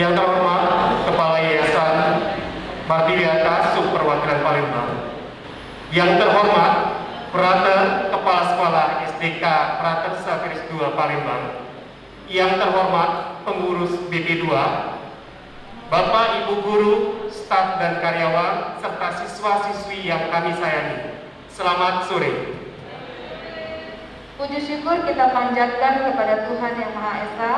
Yang terhormat Kepala Yayasan Mardiata Subperwakilan Palembang, yang terhormat Frater Kepala Sekolah SDK Frater Saveris II Palembang, yang terhormat pengurus BP2, Bapak Ibu guru, staf dan karyawan, serta siswa-siswi yang kami sayangi. Selamat sore. Puji syukur kita panjatkan kepada Tuhan Yang Maha Esa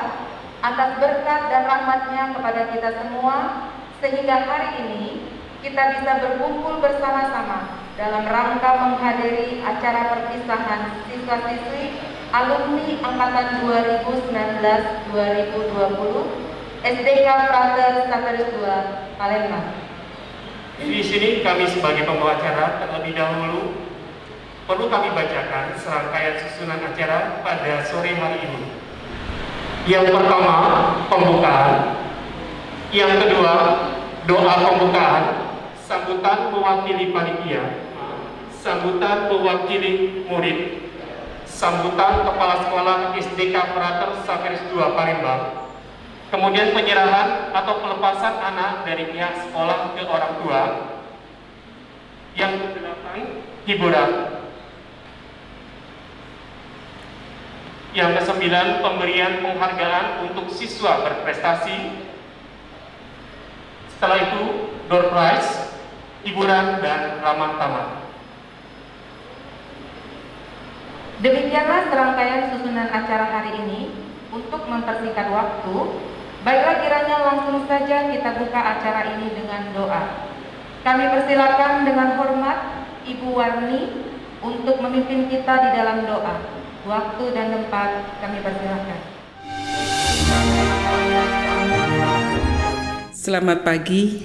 atas berkat dan rahmat-Nya kepada kita semua, sehingga hari ini kita bisa berkumpul bersama-sama dalam rangka menghadiri acara perpisahan siswa-siswi alumni angkatan 2019-2020 SDK Frater Saveris II Palembang. Di sini kami sebagai pembawa acara terlebih dahulu perlu kami bacakan serangkaian susunan acara pada sore hari ini. Yang pertama, pembukaan. Yang kedua, doa pembukaan, sambutan mewakili panitia, sambutan mewakili murid, sambutan kepala sekolah SDK Frater Saveris II Palembang, kemudian penyerahan atau pelepasan anak dari pihak sekolah ke orang tua. Yang kedelapan, hiburan. Yang kesembilan, pemberian penghargaan untuk siswa berprestasi. Setelah itu, door prize, hiburan, dan ramah tamah. Demikianlah serangkaian susunan acara hari ini. Untuk mempersingkat waktu, baiklah kiranya langsung saja kita buka acara ini dengan doa. Kami persilakan dengan hormat Ibu Warni untuk memimpin kita di dalam doa. Waktu dan tempat kami persilakan. Selamat pagi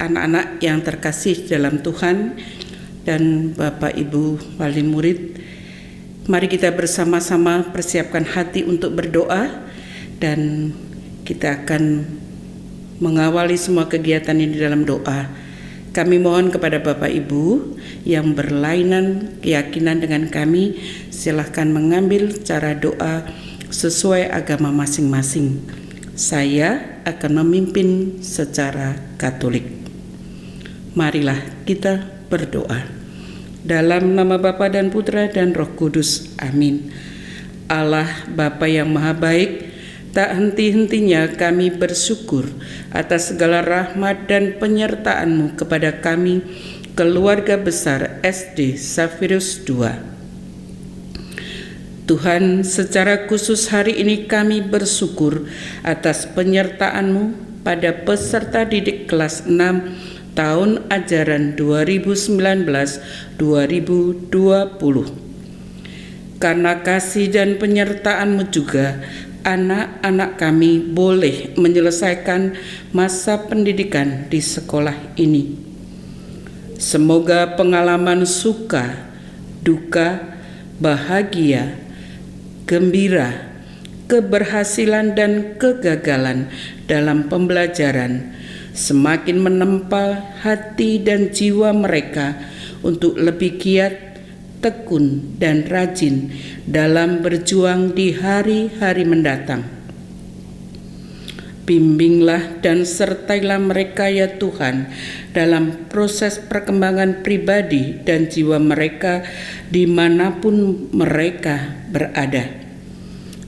anak-anak yang terkasih dalam Tuhan dan Bapak Ibu wali murid. Mari kita bersama-sama persiapkan hati untuk berdoa, dan kita akan mengawali semua kegiatan ini dalam doa. Kami mohon kepada Bapak Ibu yang berlainan keyakinan dengan kami, silahkan mengambil cara doa sesuai agama masing-masing. Saya akan memimpin secara Katolik. Marilah kita berdoa. Dalam nama Bapa dan Putra dan Roh Kudus. Amin. Allah Bapa yang Maha Baik, tak henti-hentinya kami bersyukur atas segala rahmat dan penyertaan-Mu kepada kami, keluarga besar SD Saveris II. Tuhan, secara khusus hari ini kami bersyukur atas penyertaan-Mu pada peserta didik kelas 6 tahun ajaran 2019-2020. Karena kasih dan penyertaan-Mu juga, anak-anak kami boleh menyelesaikan masa pendidikan di sekolah ini. Semoga pengalaman suka, duka, bahagia, gembira, keberhasilan dan kegagalan dalam pembelajaran semakin menempa hati dan jiwa mereka untuk lebih giat, tekun, dan rajin dalam berjuang di hari-hari mendatang. Bimbinglah dan sertailah mereka ya Tuhan dalam proses perkembangan pribadi dan jiwa mereka dimanapun mereka berada.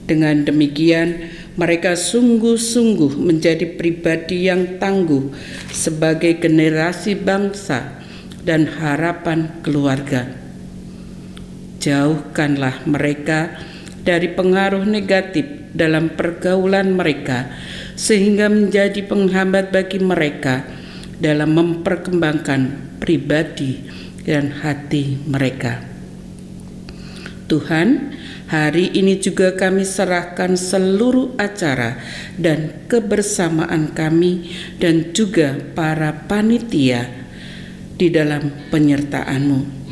Dengan demikian, mereka sungguh-sungguh menjadi pribadi yang tangguh sebagai generasi bangsa dan harapan keluarga. Jauhkanlah mereka dari pengaruh negatif dalam pergaulan mereka, sehingga menjadi penghambat bagi mereka dalam memperkembangkan pribadi dan hati mereka. Tuhan, hari ini juga kami serahkan seluruh acara dan kebersamaan kami dan juga para panitia di dalam penyertaan-Mu.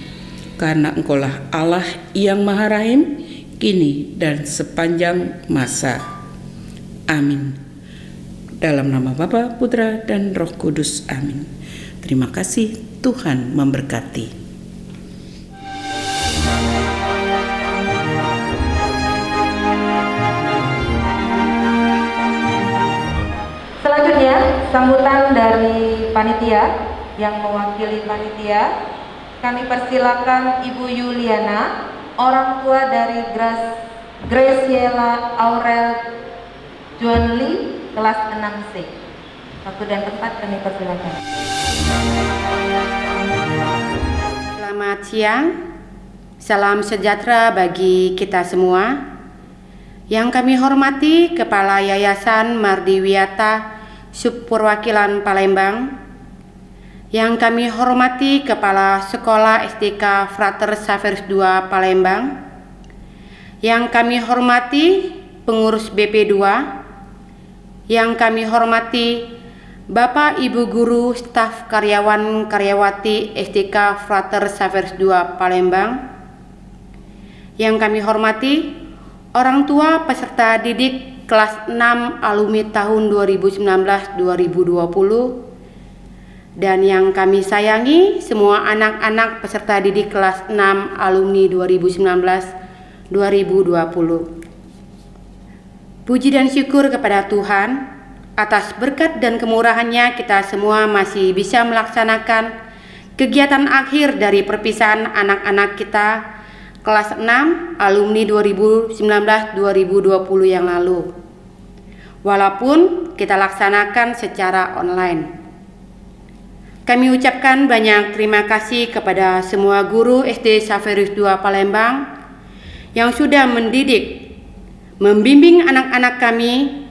Karena Engkaulah Allah yang Maha Rahim, kini dan sepanjang masa. Amin. Dalam nama Bapa, Putra, dan Roh Kudus. Amin. Terima kasih, Tuhan memberkati. Selanjutnya, sambutan dari panitia yang mewakili panitia. Kami persilakan Ibu Yuliana, orang tua dari Graciela Aurel Juanli, kelas 6C. Waktu dan tempat kami persilakan. Selamat siang, salam sejahtera bagi kita semua. Yang kami hormati Kepala Yayasan Mardiwiata Subperwakilan Palembang, yang kami hormati Kepala Sekolah SDK Frater Xaverius II Palembang, yang kami hormati pengurus BP2, yang kami hormati Bapak Ibu Guru, staf karyawan karyawati SDK Frater Xaverius II Palembang, yang kami hormati orang tua peserta didik kelas 6 alumni tahun 2019-2020, dan yang kami sayangi semua anak-anak peserta didik kelas 6 alumni 2019-2020. Puji dan syukur kepada Tuhan atas berkat dan kemurahan-Nya, kita semua masih bisa melaksanakan kegiatan akhir dari perpisahan anak-anak kita kelas 6 alumni 2019-2020 yang lalu, walaupun kita laksanakan secara online. Kami ucapkan banyak terima kasih kepada semua guru SD Xaverius II Palembang yang sudah mendidik, membimbing anak-anak kami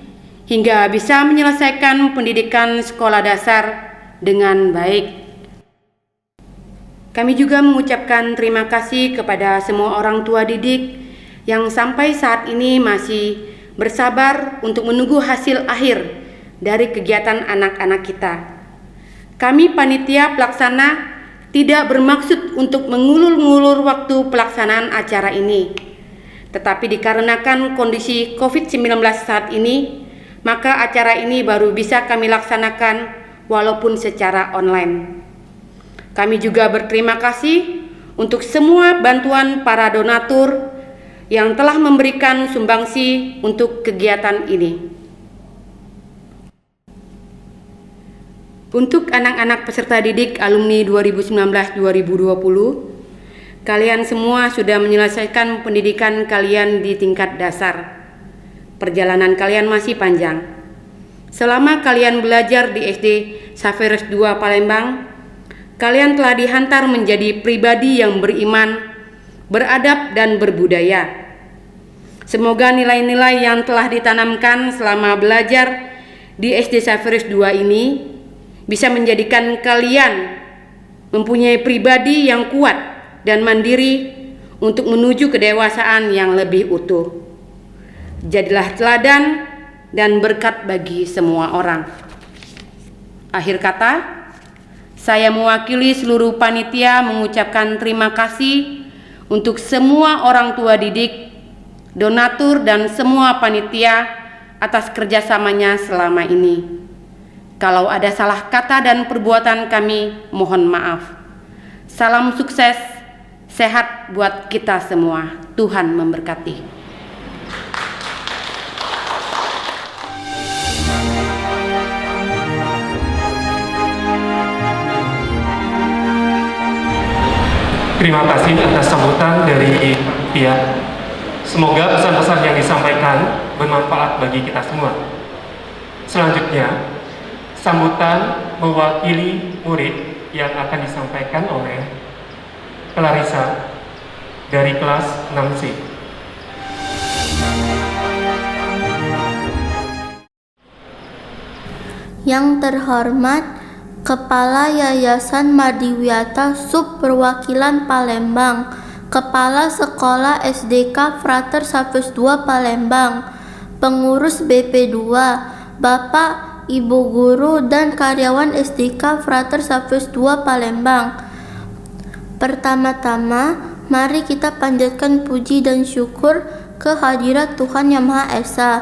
hingga bisa menyelesaikan pendidikan sekolah dasar dengan baik. Kami juga mengucapkan terima kasih kepada semua orang tua didik yang sampai saat ini masih bersabar untuk menunggu hasil akhir dari kegiatan anak-anak kita. Kami panitia pelaksana tidak bermaksud untuk mengulur-ngulur waktu pelaksanaan acara ini, tetapi dikarenakan kondisi COVID-19 saat ini, maka acara ini baru bisa kami laksanakan walaupun secara online. Kami juga berterima kasih untuk semua bantuan para donatur yang telah memberikan sumbangsi untuk kegiatan ini. Untuk anak-anak peserta didik alumni 2019-2020, kalian semua sudah menyelesaikan pendidikan kalian di tingkat dasar. Perjalanan kalian masih panjang. Selama kalian belajar di SD Xaverius II Palembang, kalian telah dihantar menjadi pribadi yang beriman, beradab, dan berbudaya. Semoga nilai-nilai yang telah ditanamkan selama belajar di SD Xaverius II ini bisa menjadikan kalian mempunyai pribadi yang kuat dan mandiri untuk menuju kedewasaan yang lebih utuh. Jadilah teladan dan berkat bagi semua orang. Akhir kata, saya mewakili seluruh panitia mengucapkan terima kasih untuk semua orang tua didik, donatur, dan semua panitia atas kerjasamanya selama ini. Kalau ada salah kata dan perbuatan kami, mohon maaf. Salam sukses, sehat buat kita semua. Tuhan memberkati. Terima kasih atas sambutan dari pihak. Semoga pesan-pesan yang disampaikan bermanfaat bagi kita semua. Selanjutnya, sambutan mewakili murid yang akan disampaikan oleh Clarissa dari kelas 6C. Yang terhormat Kepala Yayasan Mardiwiata Subperwakilan Palembang, Kepala Sekolah SDK Frater Safus 2 Palembang, pengurus BP2, Bapak, Ibu guru dan karyawan SDK Frater Safus 2 Palembang. Pertama-tama, mari kita panjatkan puji dan syukur kehadirat Tuhan Yang Maha Esa,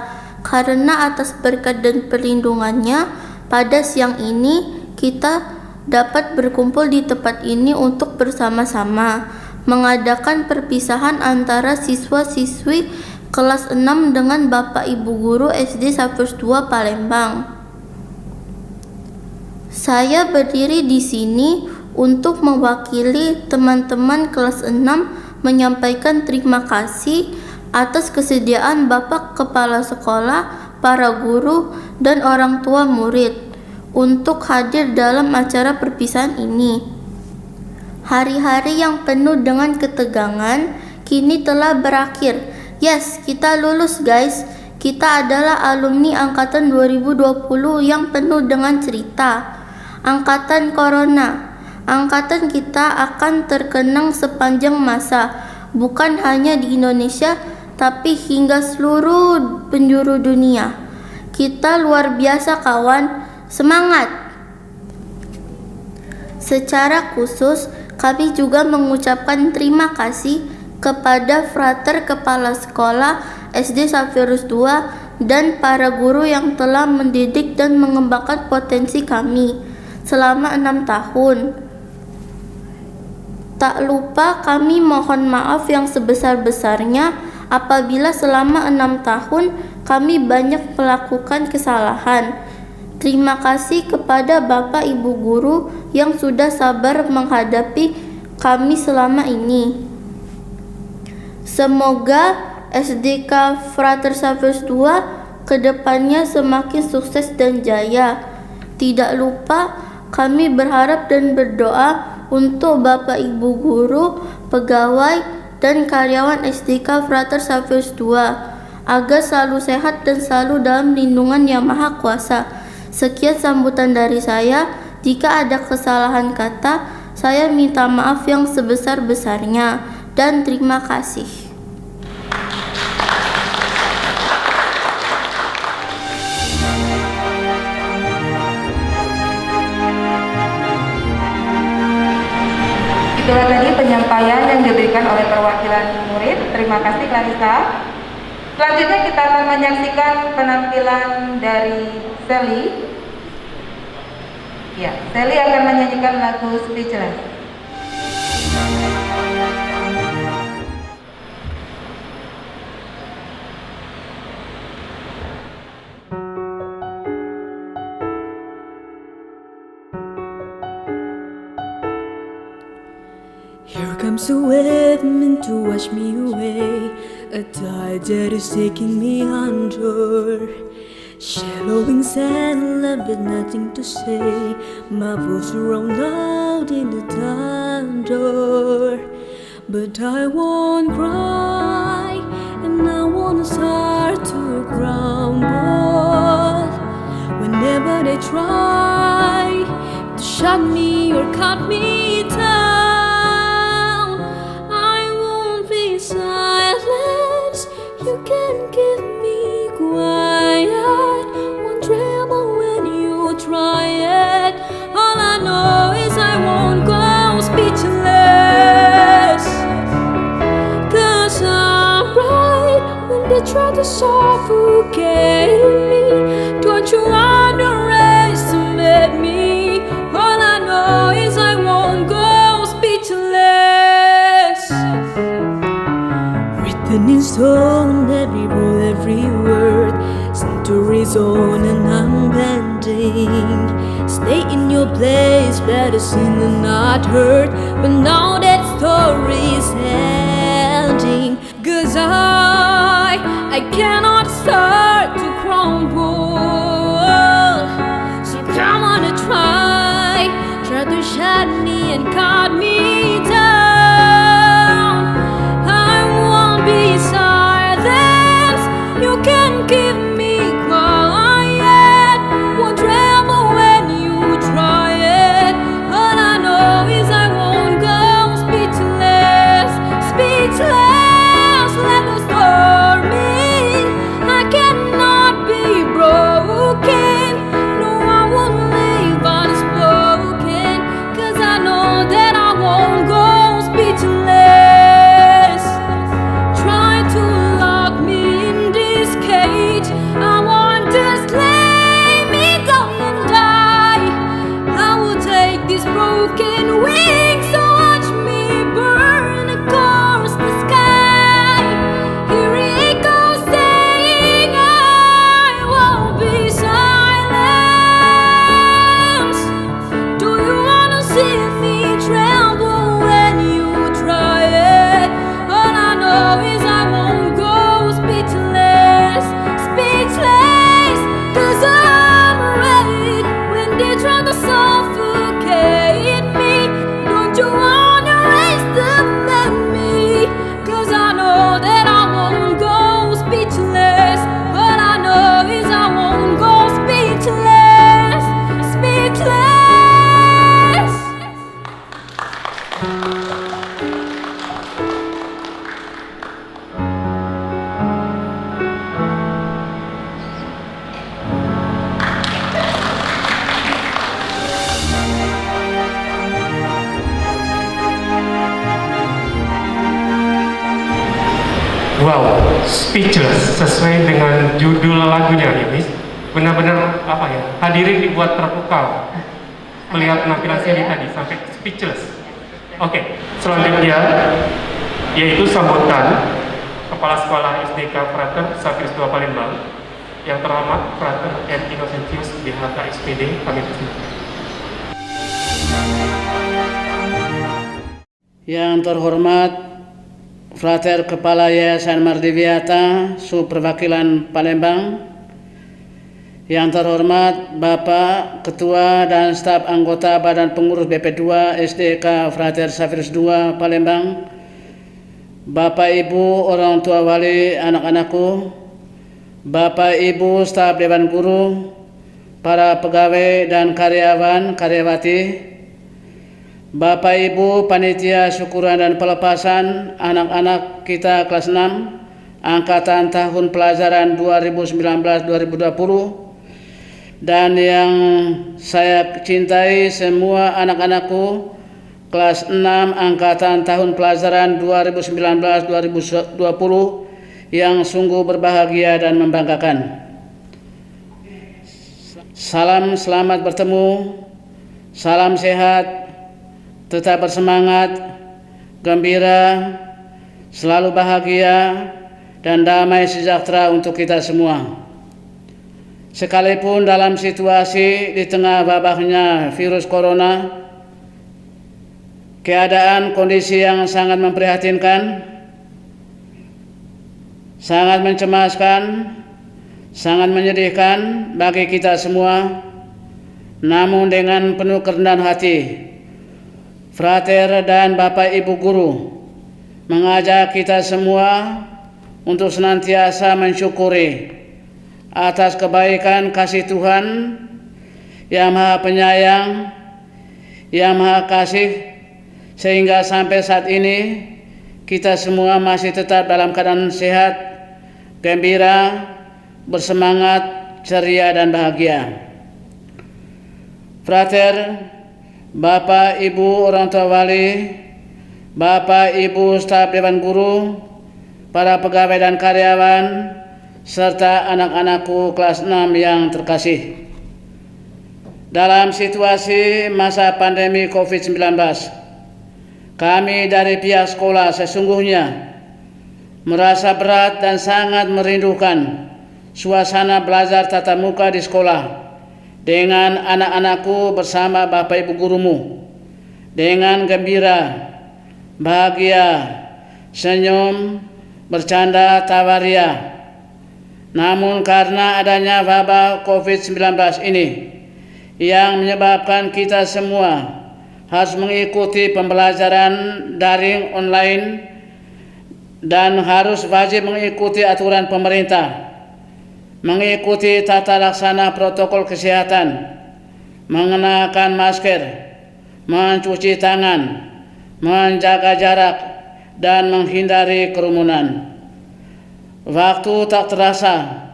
karena atas berkat dan perlindungannya pada siang ini kita dapat berkumpul di tempat ini untuk bersama-sama mengadakan perpisahan antara siswa-siswi kelas 6 dengan Bapak Ibu guru SD Safus 2 Palembang. Saya berdiri di sini untuk mewakili teman-teman kelas 6 menyampaikan terima kasih atas kesediaan Bapak Kepala Sekolah, para guru, dan orang tua murid untuk hadir dalam acara perpisahan ini. Hari-hari yang penuh dengan ketegangan kini telah berakhir. Yes, kita lulus guys. Kita adalah alumni angkatan 2020 yang penuh dengan cerita. Angkatan Corona. Angkatan kita akan terkenang sepanjang masa, bukan hanya di Indonesia, tapi hingga seluruh penjuru dunia. Kita luar biasa kawan, semangat! Secara khusus, kami juga mengucapkan terima kasih kepada Frater Kepala Sekolah SD Safirus 2 dan para guru yang telah mendidik dan mengembangkan potensi kami selama 6 tahun. Tak lupa kami mohon maaf yang sebesar-besarnya apabila selama 6 tahun kami banyak melakukan kesalahan. Terima kasih kepada Bapak Ibu guru yang sudah sabar menghadapi kami selama ini. Semoga SDK Frater Safus 2 kedepannya semakin sukses dan jaya. Tidak lupa kami berharap dan berdoa untuk Bapak Ibu guru, pegawai, dan karyawan SDK Frater Safus 2 agar selalu sehat dan selalu dalam lindungan Yang Maha Kuasa. Sekian sambutan dari saya. Jika ada kesalahan kata, saya minta maaf yang sebesar-besarnya dan terima kasih. Itulah tadi penyampaian yang diberikan oleh perwakilan murid. Terima kasih Clarissa. Selanjutnya kita akan menyaksikan penampilan dari Sally. Ya, Sally akan menyanyikan lagu Speechless. Here comes the wind to wash me away, a tide that is taking me under. Shallowing sand left with nothing to say, my voice rolled loud in the thunder. But I won't cry, and I won't start to crumble. Whenever they try to shut me or cut me down, I won't be silent. You can give me quiet. Won't tremble when you try it. All I know is I won't go speechless. 'Cause I'm right when they try to suffocate me. Don't you underestimate me. All I know is I won't go speechless. Written in stone, every rule, every word, centuries on and unbending. Stay in your place, better seen than not heard. But now that story's ending. 'Cause I cannot start to crumble. So come on and try to shut me and cut me down. I won't be silent. You can give me quiet. Won't tremble when you try it. All I know is I won't go speechless. Wow, speechless sesuai dengan judul lagunya ya, Miss. Benar-benar apa ya? Hadirin dibuat terpukau melihat penampilan Sally tadi sampai speechless. Oke, selanjutnya yaitu sambutan Kepala Sekolah SDK Frater Xaverius II Palembang yang terhormat Frater M. Innocentius BHK SPD, kami persilakan. Yang terhormat Frater Kepala Yayasan Mardiviata Subperwakilan Palembang, yang terhormat Bapak Ketua dan staf anggota Badan Pengurus BP2 SDK Frater Xaverius II Palembang, Bapak Ibu orang tua wali anak-anakku, Bapak Ibu staf Dewan Guru, para pegawai dan karyawan-karyawati, Bapak Ibu panitia syukuran dan pelepasan anak-anak kita kelas 6 angkatan tahun pelajaran 2019-2020, dan yang saya cintai semua anak-anakku kelas 6 angkatan tahun pelajaran 2019-2020 yang sungguh berbahagia dan membanggakan. Salam selamat bertemu, salam sehat, tetap bersemangat, gembira, selalu bahagia, dan damai sejahtera untuk kita semua. Sekalipun dalam situasi di tengah wabahnya virus corona, keadaan kondisi yang sangat memprihatinkan, sangat mencemaskan, sangat menyedihkan bagi kita semua, namun dengan penuh kerendahan hati, Frater dan Bapak Ibu Guru mengajak kita semua untuk senantiasa mensyukuri atas kebaikan kasih Tuhan yang Maha Penyayang, yang Maha Kasih, sehingga sampai saat ini kita semua masih tetap dalam keadaan sehat, gembira, bersemangat, ceria, dan bahagia. Frater, Bapak Ibu orang tua wali, Bapak Ibu staf Dewan Guru, para pegawai dan karyawan, serta anak-anakku kelas 6 yang terkasih. Dalam situasi masa pandemi COVID-19, kami dari pihak sekolah sesungguhnya merasa berat dan sangat merindukan suasana belajar tatap muka di sekolah dengan anak-anakku bersama Bapak Ibu gurumu, dengan gembira, bahagia, senyum, bercanda, tawaria. Namun karena adanya wabah COVID-19 ini yang menyebabkan kita semua harus mengikuti pembelajaran daring online dan harus wajib mengikuti aturan pemerintah, mengikuti tata laksana protokol kesehatan, mengenakan masker, mencuci tangan, menjaga jarak, dan menghindari kerumunan. Waktu tak terasa,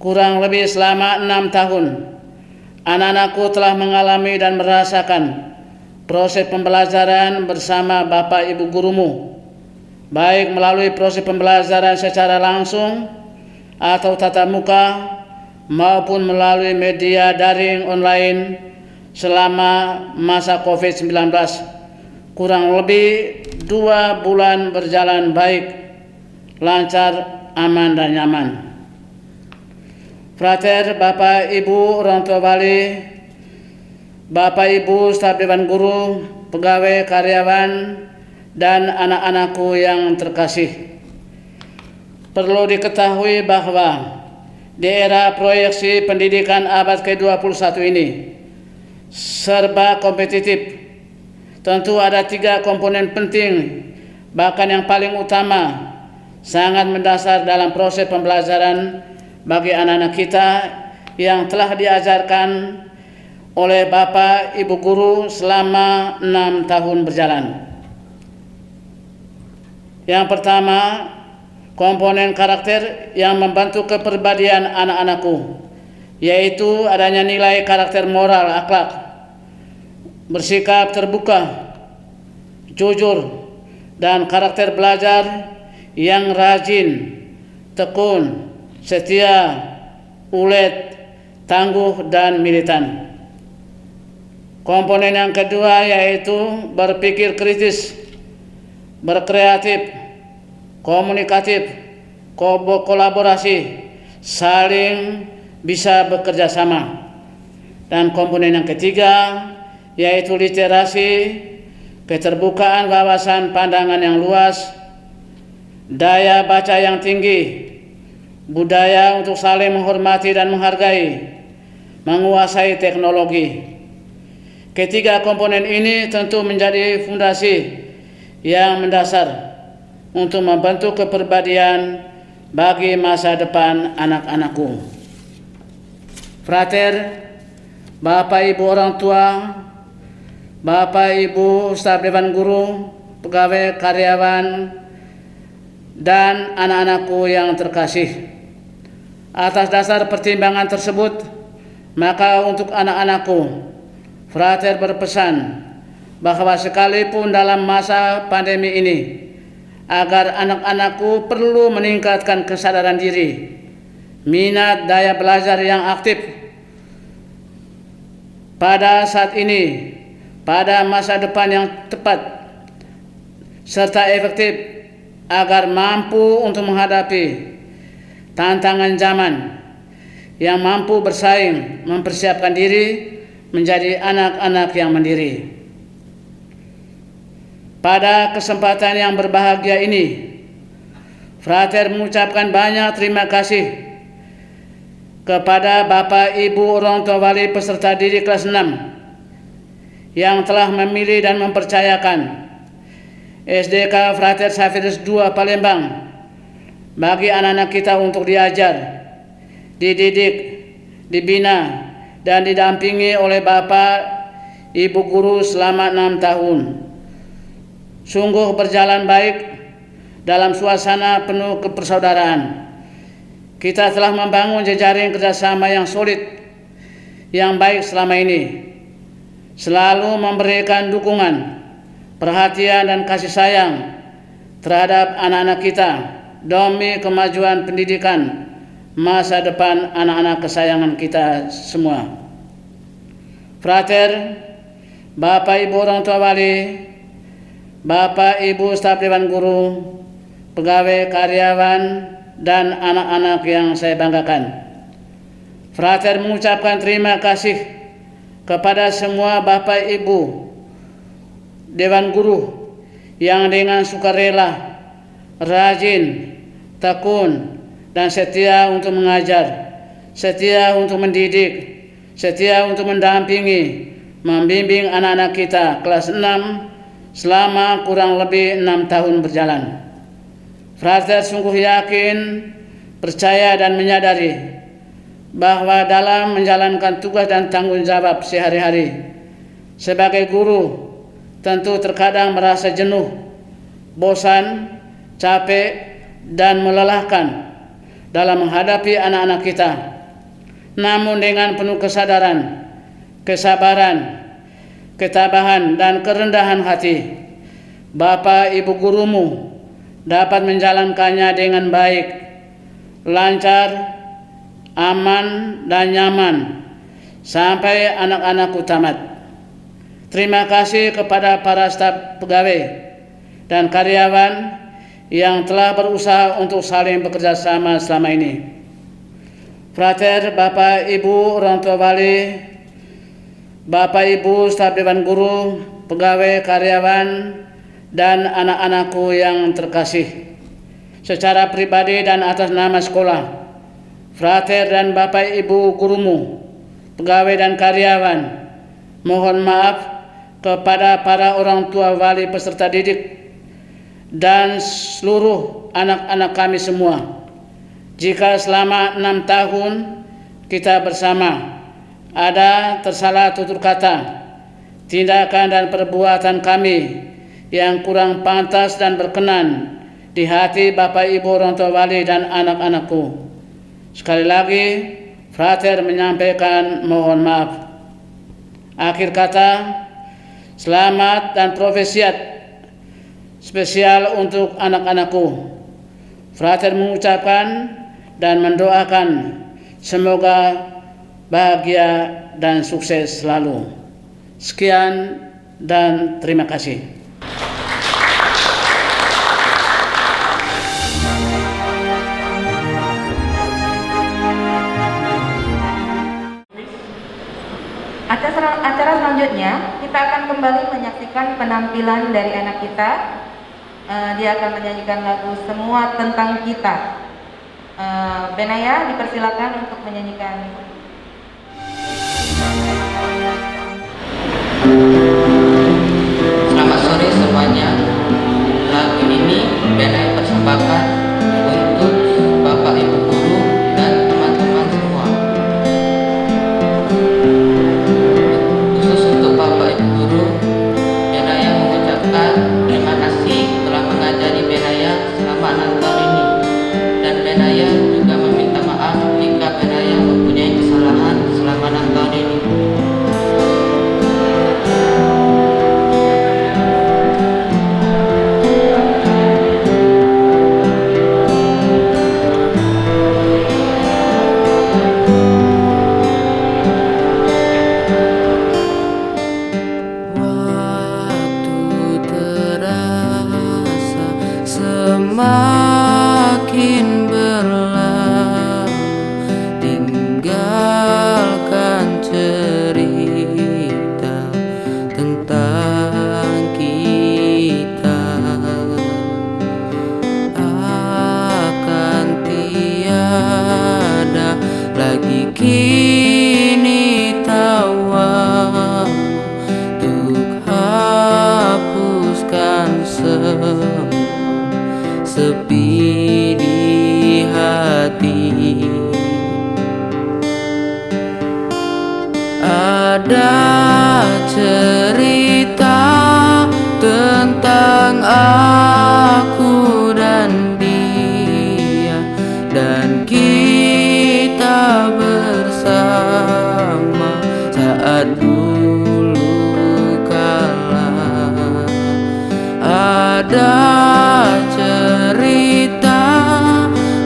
kurang lebih selama 6 tahun, anak-anakku telah mengalami dan merasakan proses pembelajaran bersama Bapak Ibu gurumu, baik melalui proses pembelajaran secara langsung atau tatap muka maupun melalui media daring online selama masa COVID-19. Kurang lebih 2 bulan berjalan baik, lancar, aman, dan nyaman. Frater, Bapak Ibu orang tua wali, Bapak Ibu staf Dewan Guru, pegawai, karyawan, dan anak-anakku yang terkasih. Perlu diketahui bahwa di era proyeksi pendidikan abad ke-21 ini serba kompetitif. Tentu ada 3 komponen penting, bahkan yang paling utama, sangat mendasar dalam proses pembelajaran bagi anak-anak kita yang telah diajarkan oleh Bapak Ibu Guru selama 6 tahun berjalan. Yang pertama, komponen karakter yang membentuk kepribadian anak-anakku, yaitu adanya nilai karakter moral, akhlak, bersikap terbuka, jujur, dan karakter belajar yang rajin, tekun, setia, ulet, tangguh, dan militan. Komponen yang kedua yaitu berpikir kritis, berkreatif, komunikatif, kolaborasi, saling bisa bekerja sama. Dan komponen yang ketiga yaitu literasi, keterbukaan wawasan pandangan yang luas, daya baca yang tinggi, budaya untuk saling menghormati dan menghargai, menguasai teknologi. Ketiga komponen ini tentu menjadi fondasi yang mendasar untuk membentuk kepribadian bagi masa depan anak-anakku. Frater, Bapak Ibu orang tua, Bapak Ibu staf Dewan Guru, pegawai karyawan, dan anak-anakku yang terkasih. Atas dasar pertimbangan tersebut, maka untuk anak-anakku, Frater berpesan bahwa sekalipun dalam masa pandemi ini, agar anak-anakku perlu meningkatkan kesadaran diri, minat daya belajar yang aktif pada saat ini, pada masa depan yang tepat, serta efektif agar mampu untuk menghadapi tantangan zaman, yang mampu bersaing, mempersiapkan diri menjadi anak-anak yang mandiri. Pada kesempatan yang berbahagia ini, Frater mengucapkan banyak terima kasih kepada Bapak Ibu orang tua wali peserta didik kelas 6 yang telah memilih dan mempercayakan SDK Frater Xaverius II Palembang bagi anak-anak kita untuk diajar, dididik, dibina, dan didampingi oleh Bapak Ibu guru selama 6 tahun. Sungguh berjalan baik dalam suasana penuh kepersaudaraan. Kita telah membangun jejaring kerjasama yang solid, yang baik selama ini, selalu memberikan dukungan, perhatian, dan kasih sayang terhadap anak-anak kita demi kemajuan pendidikan masa depan anak-anak kesayangan kita semua. Frater, Bapak Ibu orang tua wali, Bapak Ibu staf Dewan Guru, pegawai karyawan, dan anak-anak yang saya banggakan. Frater mengucapkan terima kasih kepada semua Bapak Ibu Dewan Guru yang dengan sukarela, rajin, tekun, dan setia untuk mengajar, setia untuk mendidik, setia untuk mendampingi, membimbing anak-anak kita kelas 6 selama kurang lebih 6 tahun berjalan. Frater sungguh yakin, percaya, dan menyadari bahwa dalam menjalankan tugas dan tanggung jawab sehari-hari sebagai guru, tentu terkadang merasa jenuh, bosan, capek, dan melelahkan dalam menghadapi anak-anak kita. Namun dengan penuh kesadaran, kesabaran, ketabahan, dan kerendahan hati, Bapak Ibu gurumu dapat menjalankannya dengan baik, lancar, aman, dan nyaman sampai anak-anakku tamat. Terima kasih kepada para staf pegawai dan karyawan yang telah berusaha untuk saling bekerja sama selama ini. Frater, Bapak Ibu orang tua wali, Bapak Ibu staf Dewan Guru, pegawai karyawan, dan anak-anakku yang terkasih. Secara pribadi dan atas nama sekolah, Frater dan Bapak Ibu gurumu, pegawai dan karyawan, mohon maaf kepada para orang tua wali peserta didik dan seluruh anak-anak kami semua, jika selama 6 tahun kita bersama ada tersalah tutur kata, tindakan, dan perbuatan kami yang kurang pantas dan berkenan di hati Bapak Ibu orang tua wali dan anak-anakku. Sekali lagi, Frater menyampaikan mohon maaf. Akhir kata, selamat dan profesiat spesial untuk anak-anakku. Frater mengucapkan dan mendoakan semoga bahagia dan sukses selalu. Sekian dan terima kasih. Acara selanjutnya kita akan kembali menyaksikan penampilan dari anak kita. Dia akan menyanyikan lagu Semua Tentang Kita. Benaya dipersilakan untuk menyanyikan. Selamat sore semuanya. Lagu ini Benaya persembahkan untuk Bapak Ibu Guru dan teman-teman semua. Khusus untuk Bapak Ibu Guru, Benaya mengucapkan terima kasih telah mengajari Benaya selama 6 tahun ini. Dan Benaya juga meminta maaf jika Benaya mempunyai kesalahan selama 6 tahun ini. Semakin berlalu, tinggalkan cerita tentang kita. Akan tiada lagi kini tawa untuk hapuskan semua sepi di hati. Ada cerita tentang aku dan dia, dan kita bersama saat dulu kala. Ada cerita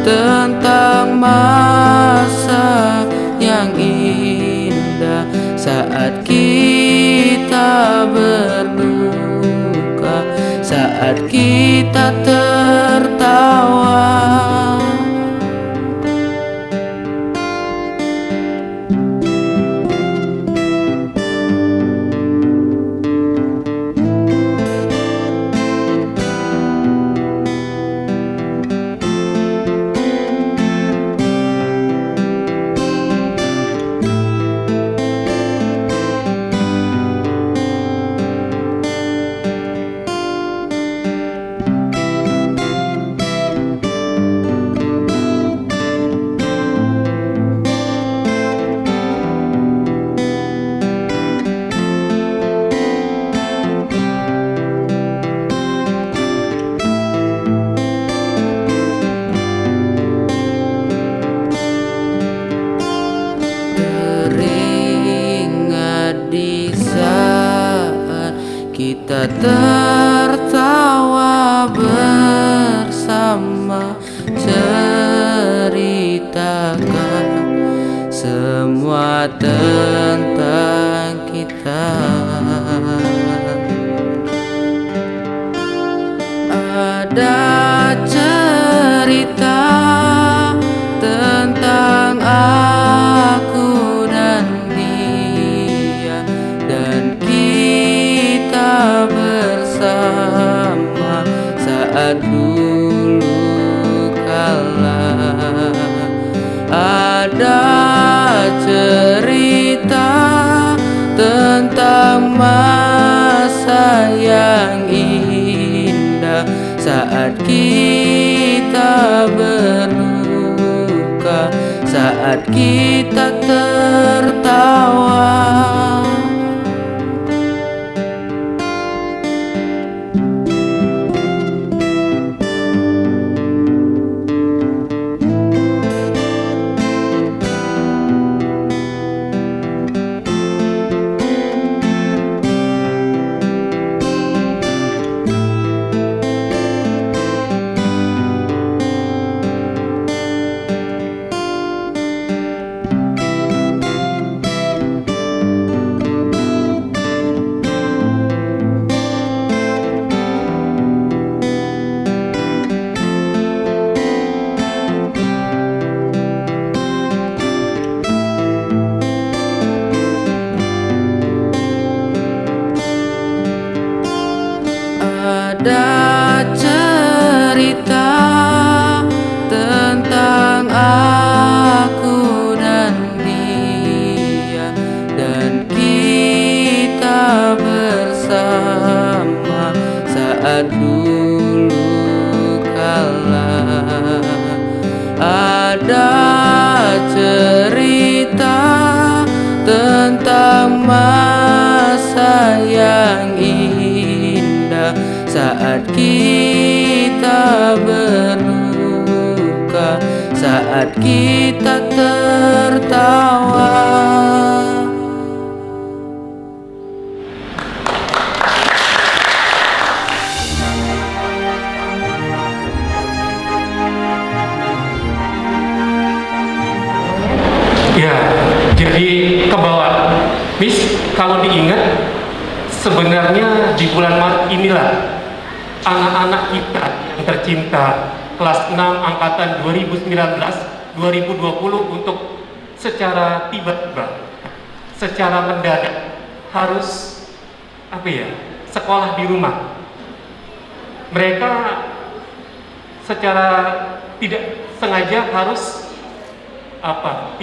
tentang masa yang indah saat kita berduka, saat kita tertawa. Kita tertawa bersama, ceritakan semua tentang kita. Ada cerita tentang aku dan dia, dan kita bersama saat dulu kala. Ada cerita tentang masa yang indah saat kita berduka, saat kita tertawa. ada cerita tentang masa yang indah saat kita berduka, saat kita tertawa. Ya, jadi ke bawah. Miss, kalau diingat, sebenarnya di bulan Maret inilah anak-anak kita yang tercinta kelas 6 angkatan 2019-2020 untuk secara tiba-tiba, secara mendadak harus sekolah di rumah. Mereka secara tidak sengaja harus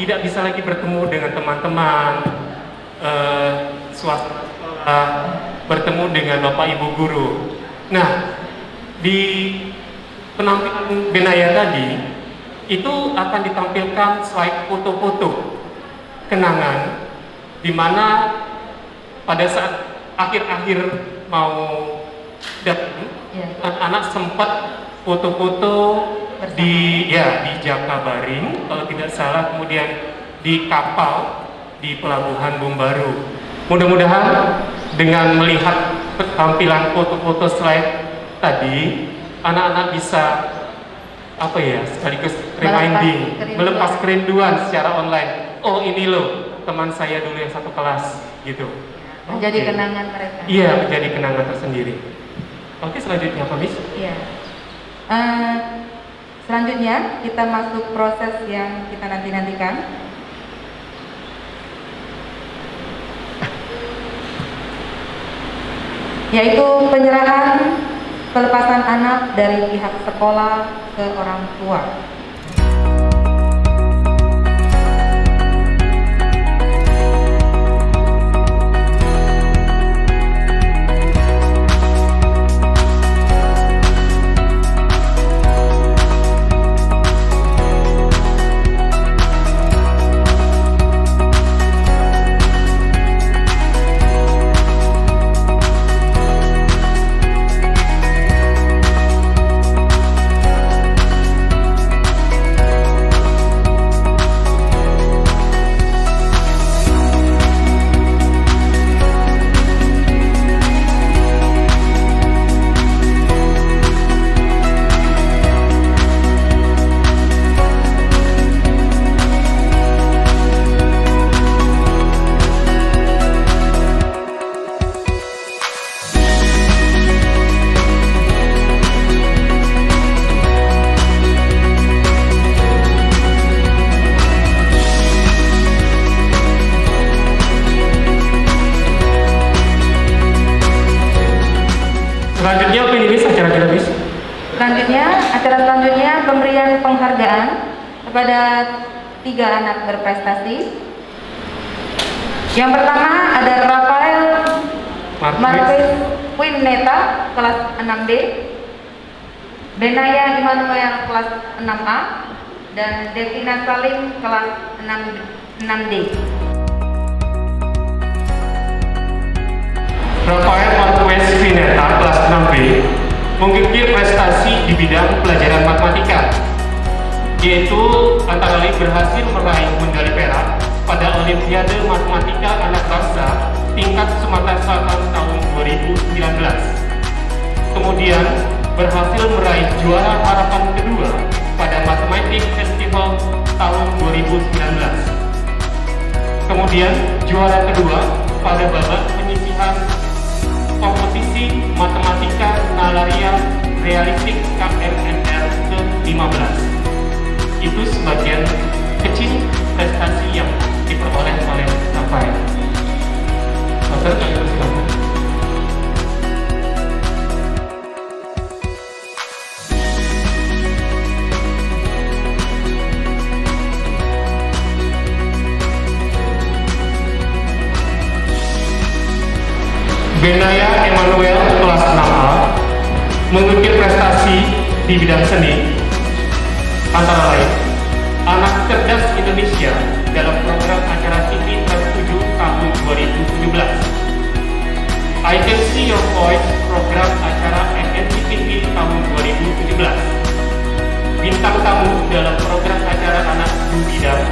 tidak bisa lagi bertemu dengan teman-teman, swasta, bertemu dengan bapak ibu guru. Nah, di penampilan Benaya tadi itu akan ditampilkan slide foto-foto kenangan, di mana pada saat akhir-akhir mau datang, anak-anak sempat foto-foto di Jakabaring kalau tidak salah, kemudian di kapal di pelabuhan Bumbaru. Mudah-mudahan dengan melihat tampilan foto-foto slide tadi, anak-anak bisa sekaligus reminding, melepas kerinduan secara online. Oh, ini loh teman saya dulu yang satu kelas gitu. Menjadi kenangan mereka. Iya, menjadi kenangan tersendiri. Oke, selanjutnya apa, Miss? Iya. Selanjutnya kita masuk proses yang kita nantikan, yaitu penyerahan pelepasan anak dari pihak sekolah ke orang tua. Selanjutnya apa ini, Miss? Acara kita, Miss? Acara selanjutnya pemberian penghargaan kepada 3 anak berprestasi. Yang pertama ada Rafael Marquez Wineta kelas 6B, Benaya Immanuel kelas 6A, dan Devina Salim kelas 6D. Rafael Marquez Wineta kelas 6B mengukir prestasi di bidang pelajaran matematika, yaitu antara lain berhasil meraih medali perak pada Olimpiade Matematika Anak Bangsa tingkat Sumatera Selatan tahun 2019. Kemudian berhasil meraih juara harapan kedua pada Mathematic Festival tahun 2019. Kemudian juara kedua pada babak penyisihan kompetisi matematika nalaria realistik KMNR ke-15. Itu sebagian kecil prestasi yang diperoleh oleh Rafael. Dokter, kami persilakan. Benaya Immanuel kelas 6A mengukir prestasi di bidang seni, antara lain Anak Cerdas Indonesia dalam program acara TV Trans 7 tahun 2017. I Can See Your Voice program acara MNCTV tahun 2017. Bintang tamu dalam program acara Anak Bidang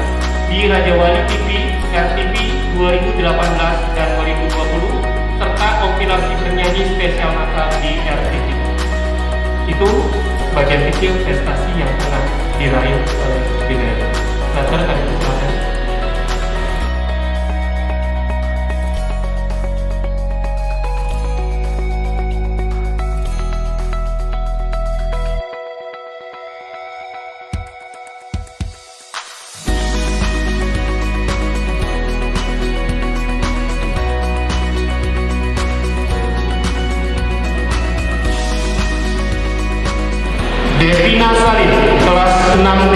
di Raja Wali TV, RTV 2018 dan 2020, serta kompilasi bernyanyi spesial Natal di RTV. Itu bagian kecil prestasi yang telah diraih oleh Bidang. Latar kami persilakan. Devina Salim, kelas 6D,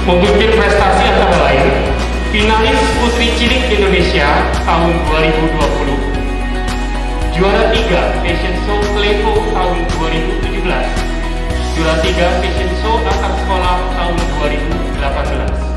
mengukir prestasi antara lain finalis Putri Cilik Indonesia tahun 2020, juara 3 Fashion Show Klevo tahun 2017, juara 3 Fashion Show antar sekolah tahun 2018.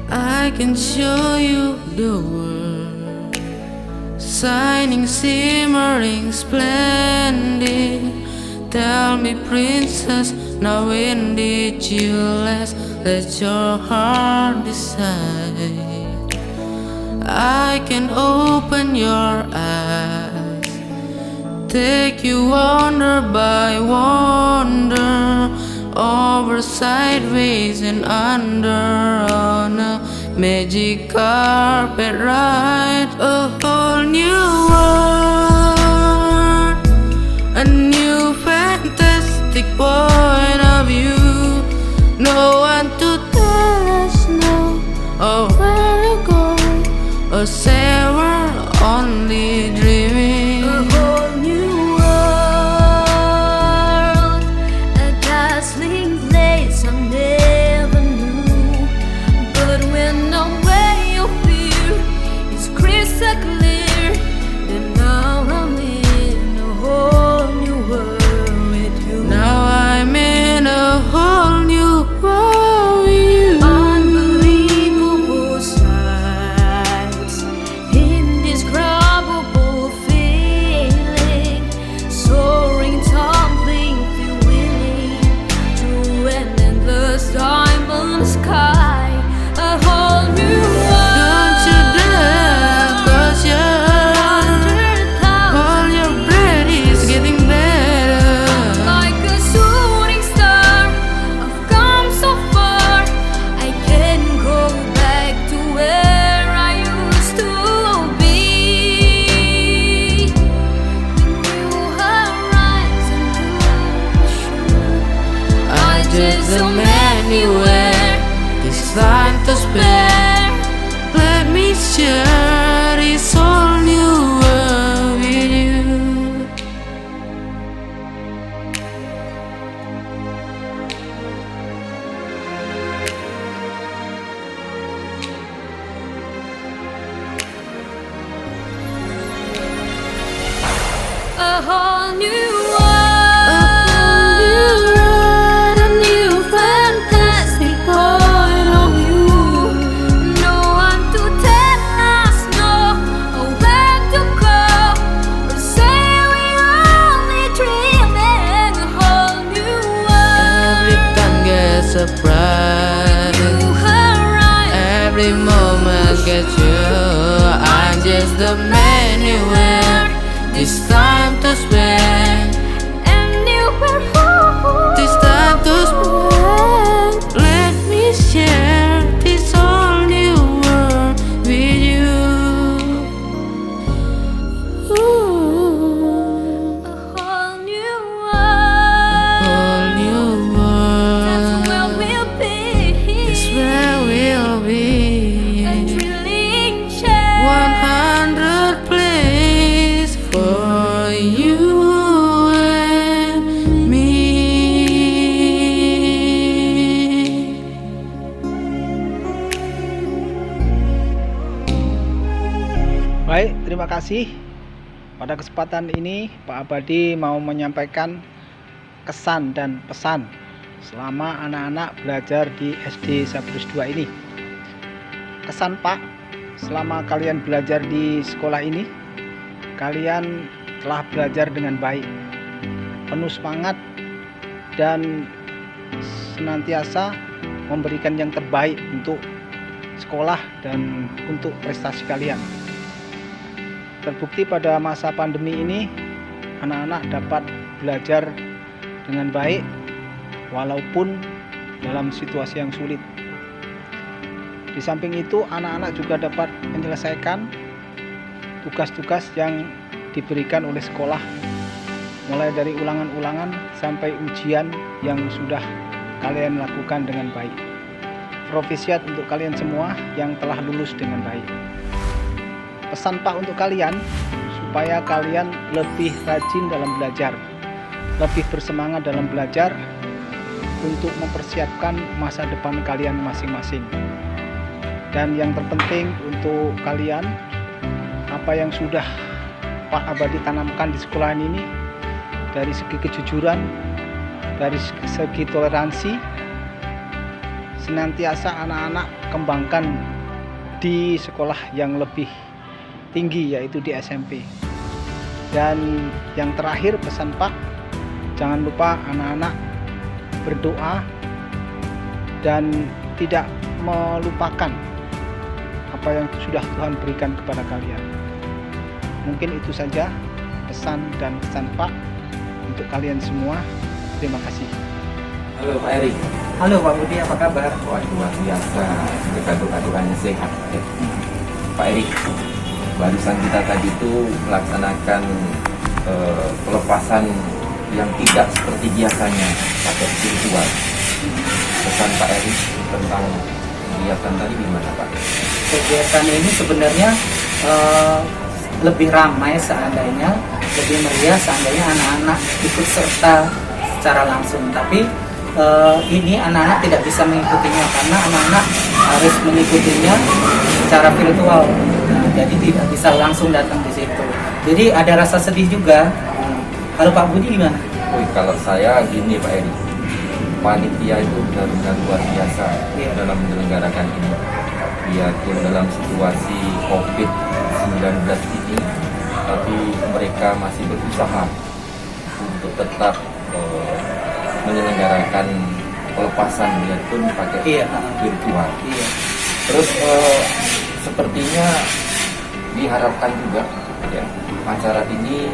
I can show you the world, shining, shimmering, splendid. Tell me, princess, now when did you last let your heart decide? I can open your eyes, take you wonder by wonder, over, sideways, and under, on a magic carpet ride. A whole new world, a new fantastic point of view. No one to tell us no, or where to go, or say we're only dreaming. A whole new world, a dazzling place I never knew. But when the way you feel is crystal clear, then now I'm in a whole new world with you. Now I'm in a whole new world with you. Unbelievable sights, indescribable feeling, soaring, tumbling, feeling through an endless diamond sky. A whole new world. Don't you dare close your eyes. Hold your breath, it's getting better. Like a shooting star, I've come so far. I can't go back to where I used to be. New horizon to shore. I just am anywhere, this time to spare. Let me share this whole new world with you. A whole new world, a new fantastic point of view. No one to tell us no, or where to go, or say we're only dreaming. A whole new Every world, time gets surprised, new horizon. every moment gets you. I'm just the man you wear, this time to spend. And you were who? This time to spend. Let me share Baik, terima kasih. Pada kesempatan ini Pak Abadi mau menyampaikan kesan dan pesan selama anak-anak belajar di SD Sabrus 2 ini. Kesan Pak, selama kalian belajar di sekolah ini, kalian telah belajar dengan baik, penuh semangat, dan senantiasa memberikan yang terbaik untuk sekolah dan untuk prestasi kalian. Terbukti pada masa pandemi ini, anak-anak dapat belajar dengan baik walaupun dalam situasi yang sulit. Di samping itu, anak-anak juga dapat menyelesaikan tugas-tugas yang diberikan oleh sekolah, mulai dari ulangan-ulangan sampai ujian yang sudah kalian lakukan dengan baik. Profisiat untuk kalian semua yang telah lulus dengan baik. Pesan Pak untuk kalian, supaya kalian lebih rajin dalam belajar, lebih bersemangat dalam belajar untuk mempersiapkan masa depan kalian masing-masing. Dan yang terpenting untuk kalian, apa yang sudah Pak Abadi tanamkan di sekolahan ini, dari segi kejujuran, dari segi toleransi, senantiasa anak-anak kembangkan di sekolah yang lebih tinggi, yaitu di SMP. Dan yang terakhir, pesan Pak, jangan lupa anak-anak berdoa dan tidak melupakan apa yang sudah Tuhan berikan kepada kalian. Mungkin itu saja pesan dan kesan Pak untuk kalian semua. Terima kasih. Halo Pak Eri. Halo Pak Budi, apa kabar? Wah, luar biasa, aduk-aduk-adukannya sehat ya. Pak Eri, barusan kita tadi itu melaksanakan pelepasan yang tidak seperti biasanya pakai virtual. Pesan Pak Eri tentang kegiatan tadi gimana Pak? Kegiatan ini sebenarnya lebih ramai seandainya, lebih meriah seandainya anak-anak ikut serta secara langsung. Tapi ini anak-anak tidak bisa mengikutinya karena anak-anak harus mengikutinya secara virtual. Nah, jadi tidak bisa langsung datang di situ. Jadi ada rasa sedih juga. Kalau Pak Budi gimana? Kalau saya gini Pak Eri, panitia itu benar-benar luar biasa dalam menyelenggarakan ini. Biarpun dalam situasi COVID-19 ini, tapi mereka masih berusaha untuk tetap menyelenggarakan pelepasan biarpun pakai virtual. Terus sepertinya diharapkan juga ya, acara ini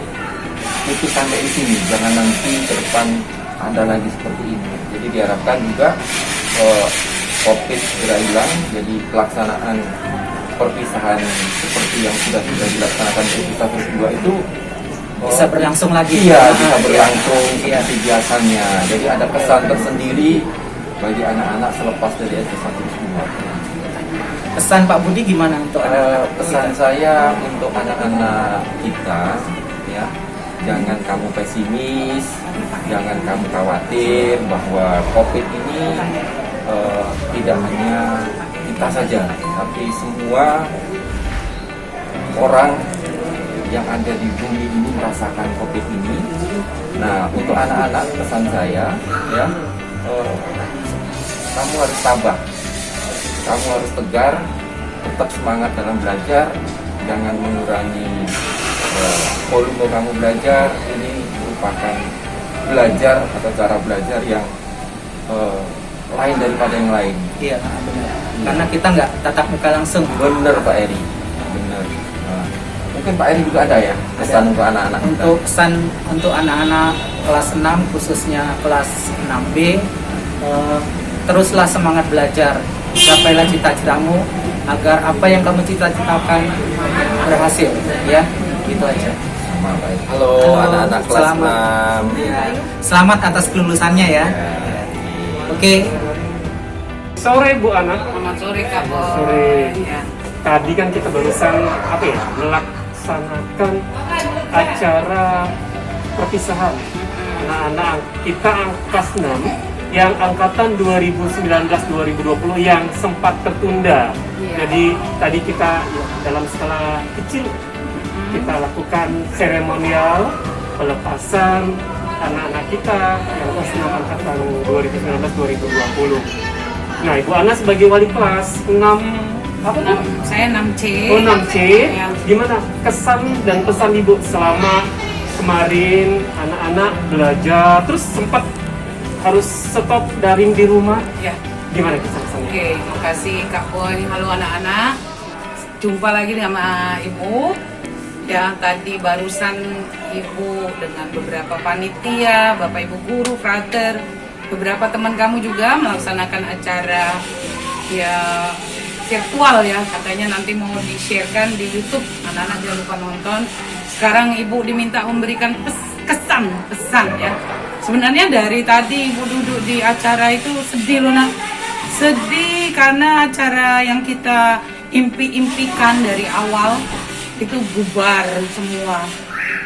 putus sampai di sini, jangan nanti ke depan ada lagi seperti ini. Jadi diharapkan juga COVID segera hilang, jadi pelaksanaan perpisahan seperti yang sudah dilaksanakan di Sabrus 2 itu bisa berlangsung lagi. Iya, bisa berlangsung seperti biasanya. Jadi ada kesan tersendiri bagi anak-anak selepas dari SD Sabrus 2. Pesan Pak Budi gimana untuk anak-anak? Pesan saya untuk anak-anak kita, ya, jangan kamu pesimis, jangan kamu khawatir bahwa COVID ini tidak hanya kita saja, tapi semua orang yang ada di bumi ini merasakan COVID ini. Nah, untuk anak-anak pesan saya, ya, kamu harus sabar, kamu harus tegar, tetap semangat dalam belajar, jangan mengurangi volume kamu belajar. Ini merupakan belajar atau cara belajar yang lain daripada yang lain. Iya, benar. Karena kita nggak tatap muka langsung. Benar Pak Eri, benar. Mungkin Pak Eri juga ada ya pesan untuk anak-anak kita. Untuk pesan untuk anak-anak kelas 6 khususnya kelas 6B, teruslah semangat belajar, capailah cita-citamu agar apa yang kamu cita-citakan berhasil, ya, gitu aja. Sama Pak Eri. Halo anak-anak kelas 6. Ya, selamat atas kelulusannya ya. Oke. Sore Bu Ana. Selamat sore Kak Bos. Sore. Ya. Tadi kan kita barusan melaksanakan acara perpisahan anak-anak kita kelas 6 yang angkatan 2019-2020 yang sempat tertunda. Jadi tadi kita dalam skala kecil kita lakukan seremonial pelepasan anak-anak kita yang kelas 6 angkatan 2019-2020. Nah, Ibu Ana sebagai wali kelas 6 apa tuh? Saya 6C. Oh, 6C. Gimana kesan dan pesan Ibu selama kemarin anak-anak belajar terus sempat harus stop daring di rumah? Ya. Gimana kesan-kesannya? Oke, makasih Kak Boy. Halo anak-anak. Jumpa lagi sama Ibu. Ya, tadi barusan Ibu dengan beberapa panitia, Bapak Ibu guru, frater, beberapa teman kamu juga melaksanakan acara ya virtual ya, katanya nanti mau di-sharekan di YouTube. Anak-anak jangan lupa nonton. Sekarang Ibu diminta memberikan pesan ya. Sebenarnya dari tadi Ibu duduk di acara itu sedih loh nak. Sedih karena acara yang kita impi-impikan dari awal itu bubar semua.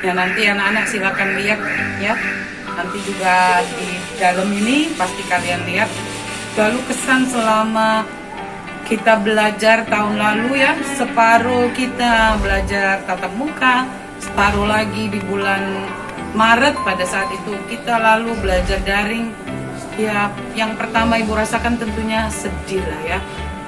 Ya nanti anak-anak silakan lihat ya. Nanti juga di dalam ini pasti kalian lihat. Lalu kesan selama kita belajar tahun lalu ya, separuh kita belajar tatap muka, separuh lagi di bulan Maret pada saat itu kita lalu belajar daring. Ya, yang pertama Ibu rasakan tentunya sedih lah ya.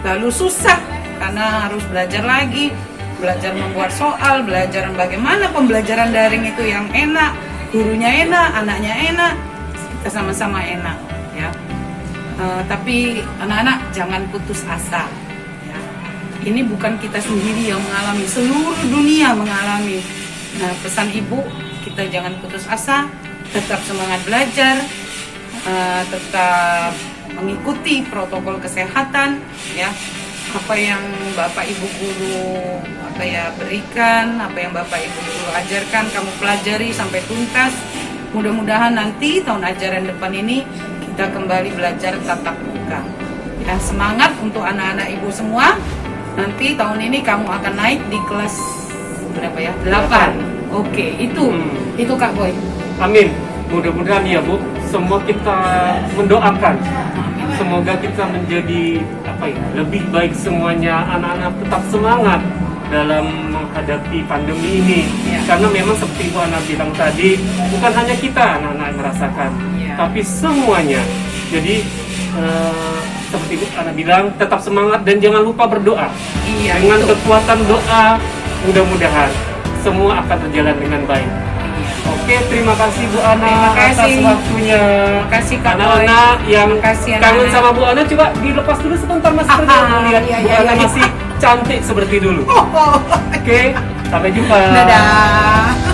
Lalu susah karena harus belajar lagi, belajar membuat soal, belajar bagaimana pembelajaran daring itu yang enak, gurunya enak, anaknya enak, kita sama-sama enak ya. Tapi anak-anak jangan putus asa ya. Ini bukan kita sendiri yang mengalami, seluruh dunia mengalami. Nah, pesan Ibu, kita jangan putus asa, tetap semangat belajar, tetap mengikuti protokol kesehatan ya. Apa yang Bapak Ibu guru berikan, apa yang Bapak Ibu guru ajarkan, kamu pelajari sampai tuntas. Mudah-mudahan nanti tahun ajaran depan ini kita kembali belajar tatap muka. Ya, semangat untuk anak-anak Ibu semua. Nanti tahun ini kamu akan naik di kelas berapa ya? 8. Oke, itu Kak Boy. Amin. Mudah-mudahan ya Bu, semua kita mendoakan. Semoga kita menjadi lebih baik semuanya, anak-anak tetap semangat dalam menghadapi pandemi ini. Karena memang seperti Bu Ana bilang tadi, bukan hanya kita anak-anak yang merasakan, tapi semuanya. Jadi seperti Bu Ana bilang, tetap semangat dan jangan lupa berdoa. Dengan kekuatan doa, mudah-mudahan semua akan berjalan dengan baik. Oke, terima kasih Bu Ana atas waktunya. Terima kasih Kak anak-anak yang kangen anak. Sama Bu Ana, coba dilepas dulu sebentar maskernya. Lihat Bu Ana masih cantik seperti dulu. Oke, sampai jumpa. Dadah.